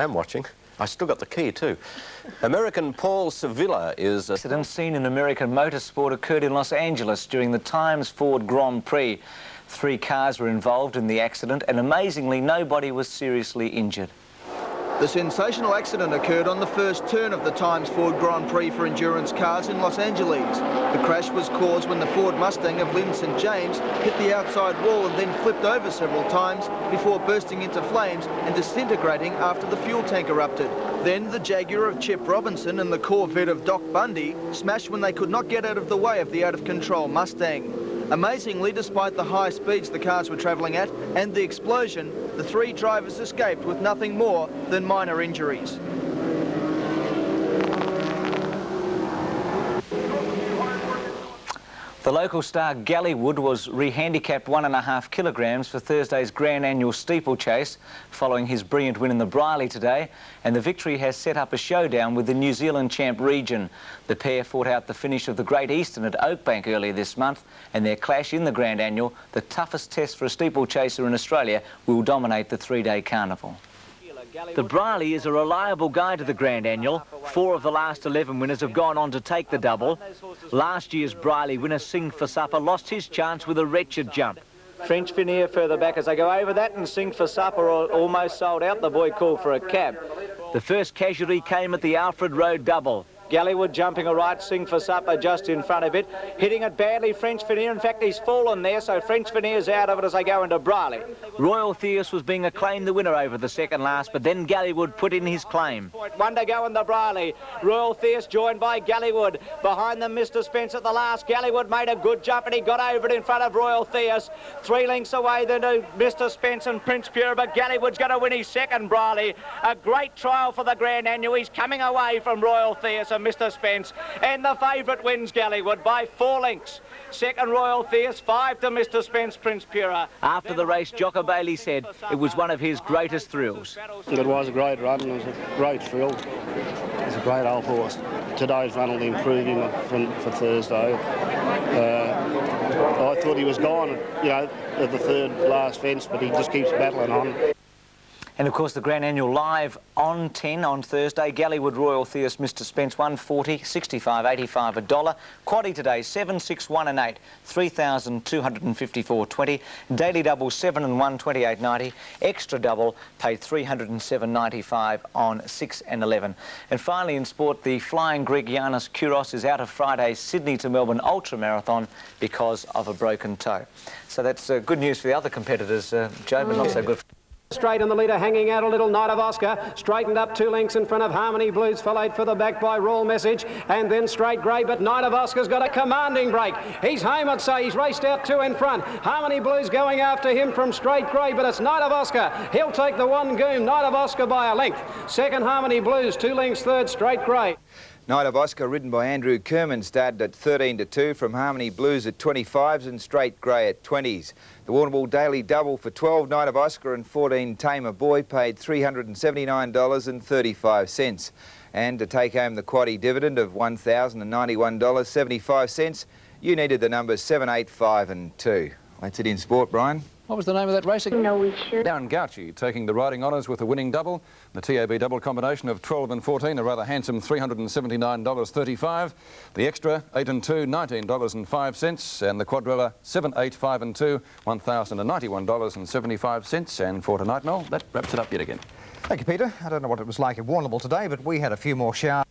I'm watching. I still got the key too. American Paul Sevilla is... Accident seen in American motorsport occurred in Los Angeles during the Times Ford Grand Prix. 3 cars were involved in the accident and amazingly nobody was seriously injured. The sensational accident occurred on the first turn of the Times Ford Grand Prix for endurance cars in Los Angeles. The crash was caused when the Ford Mustang of Lynn St James hit the outside wall and then flipped over several times before bursting into flames and disintegrating after the fuel tank erupted. Then the Jaguar of Chip Robinson and the Corvette of Doc Bundy smashed when they could not get out of the way of the out-of-control Mustang. Amazingly, despite the high speeds the cars were travelling at and the explosion, the 3 drivers escaped with nothing more than minor injuries. The local star Gallywood was re-handicapped 1.5 kilograms for Thursday's Grand Annual Steeplechase following his brilliant win in the Briley today, and the victory has set up a showdown with the New Zealand champ Region. The pair fought out the finish of the Great Eastern at Oakbank earlier this month, and their clash in the Grand Annual, the toughest test for a steeplechaser in Australia, will dominate the 3-day carnival. The Briley is a reliable guide to the Grand Annual. 4 of the last 11 winners have gone on to take the double. Last year's Briley winner, Sing for Supper, lost his chance with a wretched jump. French Veneer further back as they go over that, and Sing for Supper almost sold out. The boy called for a cab. The first casualty came at the Alfred Road double. Gallywood jumping a right, Sing for Supper just in front of it. Hitting it badly, French Veneer. In fact, he's fallen there, so French Veneer's out of it as they go into Briley. Royal Theus was being acclaimed the winner over the second last, but then Gallywood put in his claim. 1 to go in the Briley. Royal Theus joined by Gallywood. Behind them, Mr. Spence at the last. Gallywood made a good jump and he got over it in front of Royal Theus. 3 lengths away then to Mr. Spence and Prince Pure, but Gallywood's going to win his second Briley. A great trial for the Grand Annual. He's coming away from Royal Theus and Mr. Spence, and the favourite wins Gallywood by 4 lengths. Second Royal Theus, 5 to Mr. Spence, Prince Pura. After the race, Jocko Bailey said it was one of his greatest thrills. It was a great run, it was a great thrill. It's a great old horse. Today's run will improve him for Thursday. I thought he was gone, at the 3rd last fence, but he just keeps battling on. And of course the Grand Annual live on 10 on Thursday. Gallywood Royal Theus, Mr. Spence 140, 65, 85 $1. Quaddie today 7, 6, 1 and 8, 3,254.20. Daily double 7 and 1, 28.90. Extra double paid 307.95 on 6 and 11. And finally in sport, the flying Greek Giannis Kouros is out of Friday's Sydney to Melbourne Ultra Marathon because of a broken toe. So that's good news for the other competitors, Joe, but not so good for... Straight on the leader, hanging out a little, Knight of Oscar, straightened up 2 lengths in front of Harmony Blues, followed for the back by Royal Message, and then Straight Grey, but Knight of Oscar's got a commanding break. He's home, I'd say. He's raced out 2 in front. Harmony Blues going after him from Straight Grey, but it's Knight of Oscar. He'll take the 1 goom, Knight of Oscar by a length. Second, Harmony Blues, 2 lengths, third, Straight Grey. Knight of Oscar, ridden by Andrew Kerman, started at 13 to 2 from Harmony Blues at 25s and Straight Grey at 20s. The Warrnambool Daily Double for 12, Knight of Oscar, and 14, Tamer Boy, paid $379.35. And to take home the Quaddie dividend of $1,091.75, you needed the numbers 7, 8, 5 and 2. That's it in sport, Brian. What was the name of that race again? No, we should. Darren Gauci taking the riding honours with a winning double. The TAB double combination of 12 and 14, a rather handsome $379.35. The extra, 8 and 2, $19.05. And the quadrilla, 7, 8, 5 and 2, $1,091.75. And for tonight, Noel, that wraps it up yet again. Thank you, Peter. I don't know what it was like at Warrnambool today, but we had a few more showers.